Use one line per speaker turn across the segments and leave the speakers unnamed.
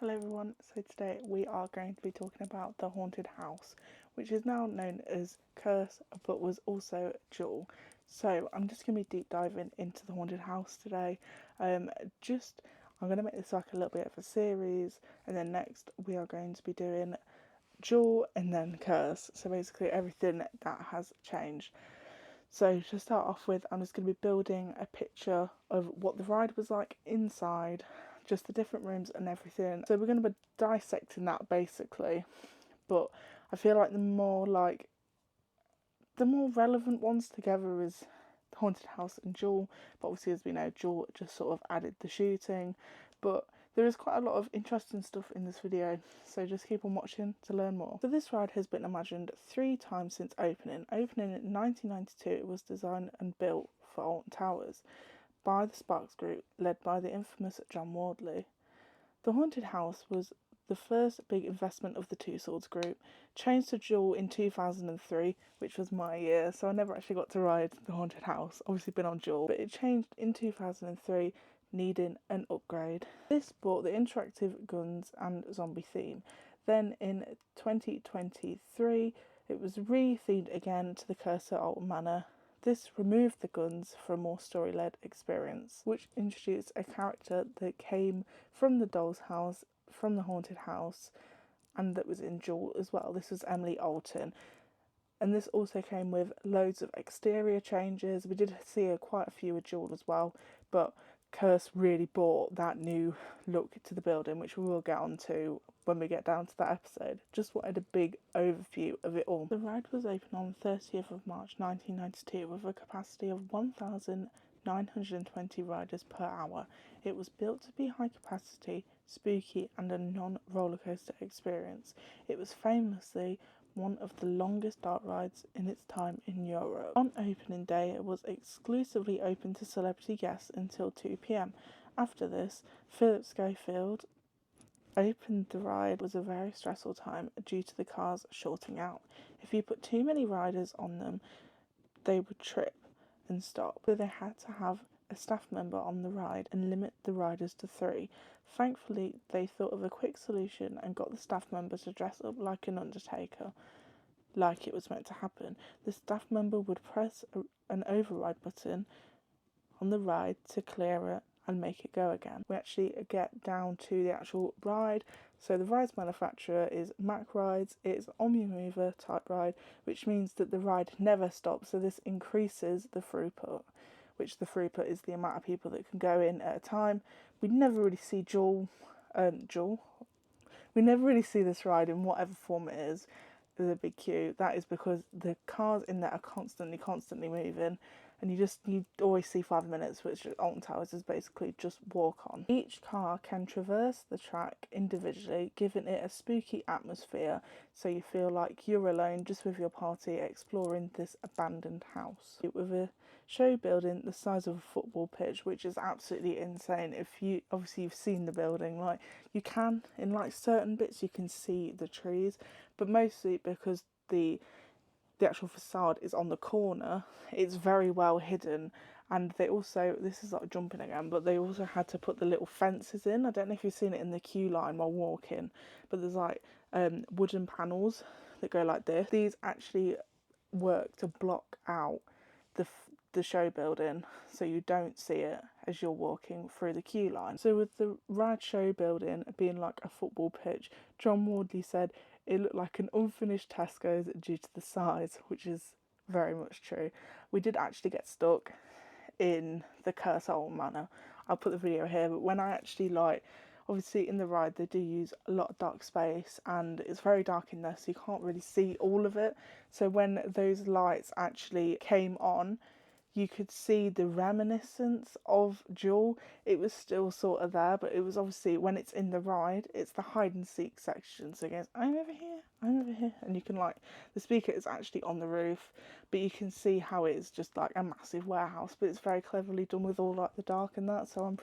Hello everyone, so today we are going to be talking about the haunted house, which is now known as Curse but was also Duel. So I'm just going to be deep diving into the haunted house today. I'm going to make this like a little bit of a series, and then next we are going to be doing Duel and then Curse, so basically everything that has changed. So to start off with, I'm just going to be building a picture of what the ride was like inside, just the different rooms and everything. So we're going to be dissecting that basically, but I feel like the more relevant ones together is the haunted house and Duel. But obviously, as we know, Duel just sort of added the shooting, but there is quite a lot of interesting stuff in this video, so just keep on watching to learn more. So this ride has been imagined 3 times since opening. Opening in 1992, it was designed and built for Alton Towers by the Sparks Group, led by the infamous John Wardley. The haunted house was the first big investment of the Two Swords Group, changed to Duel in 2003, which was my year, so I never actually got to ride the haunted house. Obviously been on Duel, but it changed in 2003, needing an upgrade. This brought the interactive guns and zombie theme. Then in 2023, it was re-themed again to the Cursor Alton Manor. This removed the guns for a more story-led experience, which introduced a character that came from the doll's house, from the haunted house, and that was in Duel as well. This was Emily Alton. And this also came with loads of exterior changes. We did see quite a few with Duel as well, but Curse really brought that new look to the building, which we will get onto when we get down to that episode. Just wanted a big overview of it all. The ride was open on the 30th of March 1992 with a capacity of 1,920 riders per hour. It was built to be high capacity, spooky and a non-roller coaster experience. It was famously one of the longest dark rides in its time in Europe. On opening day, it was exclusively open to celebrity guests until 2 p.m. After this, Philip Schofield opened the ride. It was a very stressful time due to the cars shorting out. If you put too many riders on them, they would trip and stop. So they had to have a staff member on the ride and limit the riders to 3. Thankfully, they thought of a quick solution and got the staff member to dress up like an undertaker, like it was meant to happen. The staff member would press an override button on the ride to clear it and make it go again. We actually get down to the actual ride. So the ride's manufacturer is Mack Rides. It's an Omni-Mover type ride, which means that the ride never stops. So this increases the throughput, which the throughput is the amount of people that can go in at a time. We never really see we never really see this ride in whatever form it is. There's a big queue. That is because the cars in there are constantly moving, and you always see 5 minutes, which Alton Towers is basically just walk on. Each car can traverse the track individually, giving it a spooky atmosphere, so you feel like you're alone just with your party exploring this abandoned house. With a show building the size of a football pitch, which is absolutely insane. If you obviously you've seen the building, like you can in like certain bits you can see the trees, but mostly because the actual facade is on the corner, it's very well hidden. And they also, this is like jumping again, but they also had to put the little fences in. I don't know if you've seen it in the queue line while walking, but there's like wooden panels that go like this. These actually work to block out the show building, so you don't see it as you're walking through the queue line. So with the ride show building being like a football pitch, John Wardley said it looked like an unfinished Tesco's due to the size, which is very much true. We did actually get stuck in the Curse Alton Manor. I'll put the video here, but when I actually obviously in the ride they do use a lot of dark space and it's very dark in there, so you can't really see all of it. So when those lights actually came on, you could see the reminiscence of Duel. It was still sort of there, but it was obviously, when it's in the ride, it's the hide and seek section. So it goes, I'm over here. And you can the speaker is actually on the roof, but you can see how it's just like a massive warehouse, but it's very cleverly done with all like the dark and that. So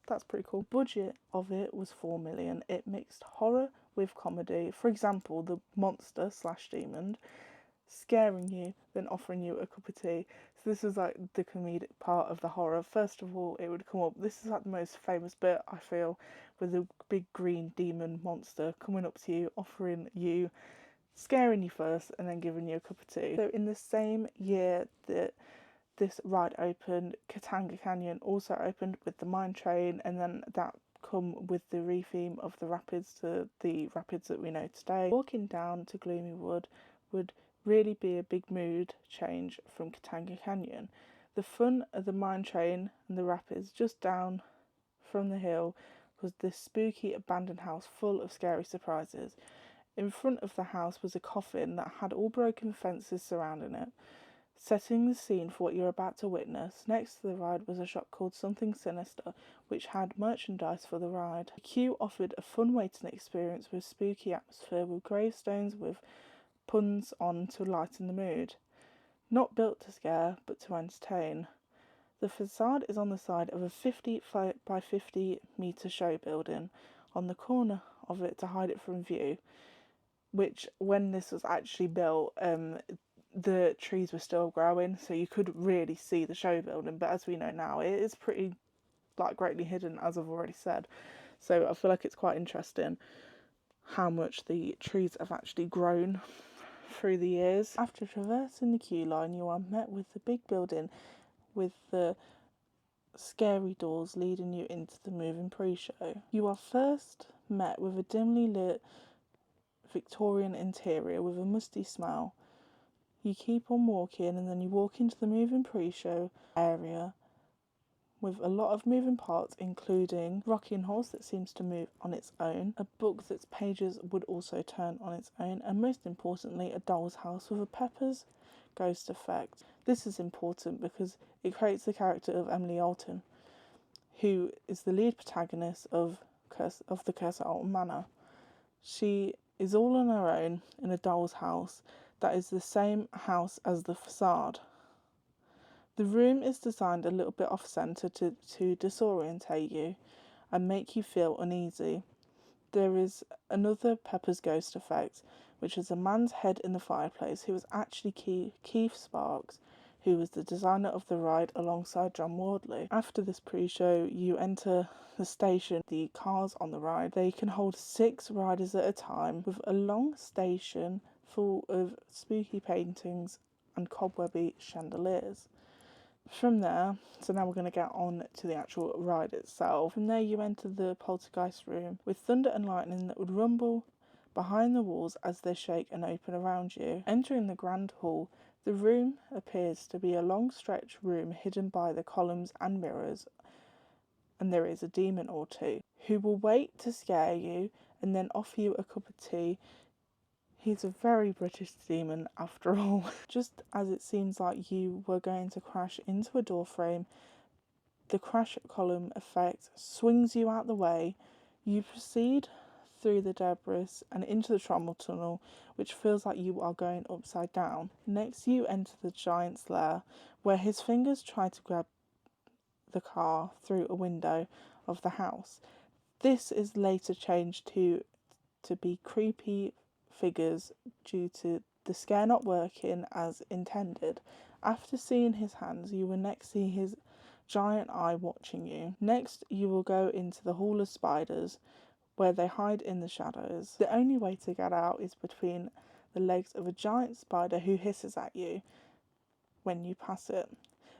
that's pretty cool. The budget of it was 4 million. It mixed horror with comedy. For example, the monster / demon scaring you, then offering you a cup of tea. So this is like the comedic part of the horror. First of all, it would come up. This is like the most famous bit, I feel, with the big green demon monster coming up to you, offering you, scaring you first, and then giving you a cup of tea. So in the same year that this ride opened, Katanga Canyon also opened with the mine train, and then that come with the retheme of the rapids to the rapids that we know today. Walking down to Gloomy Wood would really be a big mood change from Katanga Canyon. The fun of the mine train and the rapids just down from the hill was this spooky abandoned house full of scary surprises. In front of the house was a coffin that had all broken fences surrounding it, setting the scene for what you're about to witness. Next to the ride was a shop called Something Sinister, which had merchandise for the ride. The queue offered a fun waiting experience with spooky atmosphere, with gravestones with puns on to lighten the mood. Not built to scare, but to entertain. The facade is on the side of a 50 by 50 metre show building on the corner of it to hide it from view, which when this was actually built, the trees were still growing, so you could really see the show building, but as we know now, it is pretty greatly hidden, as I've already said. So I feel like it's quite interesting how much the trees have actually grown through the years. After traversing the queue line, you are met with the big building with the scary doors leading you into the moving pre-show. You are first met with a dimly lit Victorian interior with a musty smell. You keep on walking, and then you walk into the moving pre-show area with a lot of moving parts, including a rocking horse that seems to move on its own, a book that's pages would also turn on its own, and most importantly, a doll's house with a Pepper's ghost effect. This is important because it creates the character of Emily Alton, who is the lead protagonist of the Curse at Alton Manor. She is all on her own in a doll's house that is the same house as the facade. The room is designed a little bit off-centre to disorientate you and make you feel uneasy. There is another Pepper's ghost effect, which is a man's head in the fireplace, who was actually Keith Sparks, who was the designer of the ride alongside John Wardley. After this pre-show, you enter the station. The cars on the ride, they can hold 6 riders at a time, with a long station full of spooky paintings and cobwebby chandeliers. From there, so now we're going to get on to the actual ride itself. From there you enter the poltergeist room with thunder and lightning that would rumble behind the walls as they shake and open around you. Entering the grand hall, the room appears to be a long stretch room hidden by the columns and mirrors, and there is a demon or two who will wait to scare you and then offer you a cup of tea. He's a very British demon after all. Just as it seems like you were going to crash into a door frame, the crash column effect swings you out the way. You proceed through the debris and into the trammel tunnel, which feels like you are going upside down. Next you enter the giant's lair, where his fingers try to grab the car through a window of the house. This is later changed to be creepy figures due to the scare not working as intended. After seeing his hands, you will next see his giant eye watching you. Next, you will go into the Hall of Spiders, where they hide in the shadows. The only way to get out is between the legs of a giant spider who hisses at you when you pass it.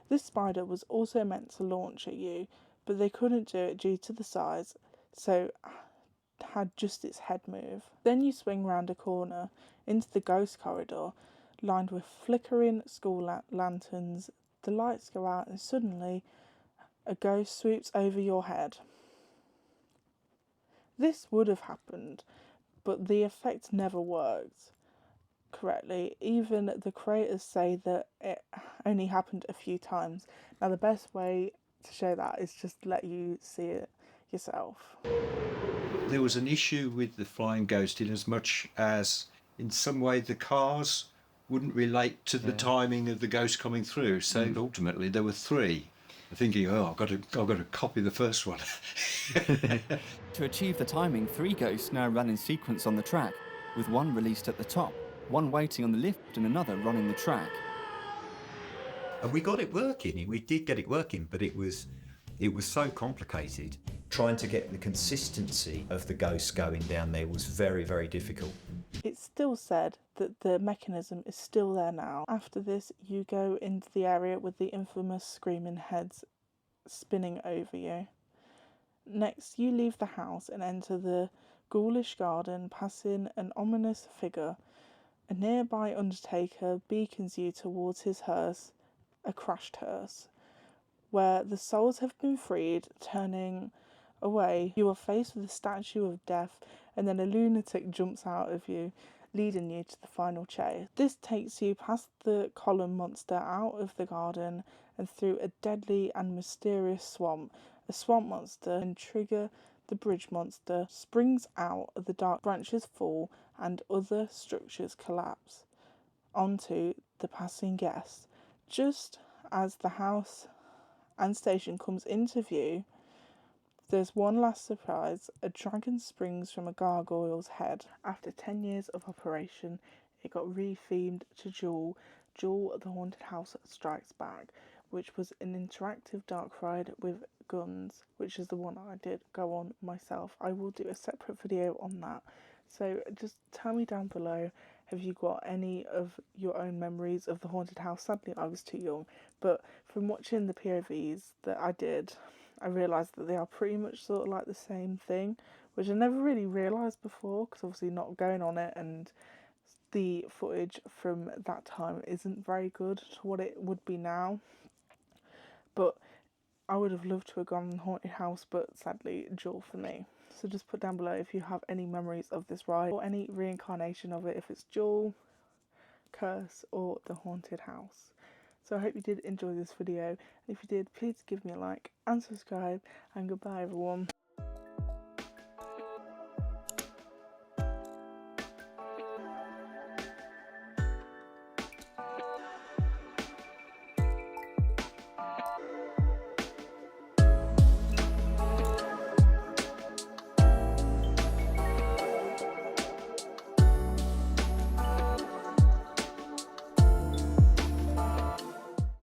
This spider was also meant to launch at you, but they couldn't do it due to the size, so had just its head move. Then you swing round a corner into the ghost corridor, lined with flickering school lanterns. The lights go out and suddenly a ghost swoops over your head. This would have happened, but the effect never worked correctly. Even the creators say that it only happened a few times. Now the best way to show that is just let you see it yourself.
There was an issue with the flying ghost in as much as in some way the cars wouldn't relate to the timing of the ghost coming through. So ultimately there were 3. Thinking, I've got to copy the first one.
To achieve the timing, 3 ghosts now ran in sequence on the track, with one released at the top, one waiting on the lift and another running the track.
And we got it working. We did get it working, but it was so complicated. Trying to get the consistency of the ghosts going down there was very, very difficult.
It's still said that the mechanism is still there now. After this, you go into the area with the infamous screaming heads spinning over you. Next, you leave the house and enter the ghoulish garden, passing an ominous figure. A nearby undertaker beacons you towards his hearse, a crashed hearse, where the souls have been freed. Turning away, you are faced with a statue of death, and then a lunatic jumps out of you, leading you to the final chase. This takes you past the column monster, out of the garden, and through a deadly and mysterious swamp. A swamp monster and trigger the bridge monster springs out of the dark, branches fall, and other structures collapse onto the passing guests. Just as the house and station comes into view, there's one last surprise. A dragon springs from a gargoyle's head. After 10 years of operation, it got rethemed to Duel, Duel the Haunted House Strikes Back, which was an interactive dark ride with guns, which is the one I did go on myself. I will do a separate video on that. So just tell me down below, have you got any of your own memories of the haunted house? Sadly, I was too young, but from watching the POVs that I did, I realised that they are pretty much sort of like the same thing, which I never really realised before, because obviously not going on it, and the footage from that time isn't very good to what it would be now. But I would have loved to have gone haunted house, but sadly Duel for me. So just put down below if you have any memories of this ride or any reincarnation of it, if it's Duel, Curse or the haunted house. So I hope you did enjoy this video. If you did, please give me a like and subscribe, and goodbye everyone.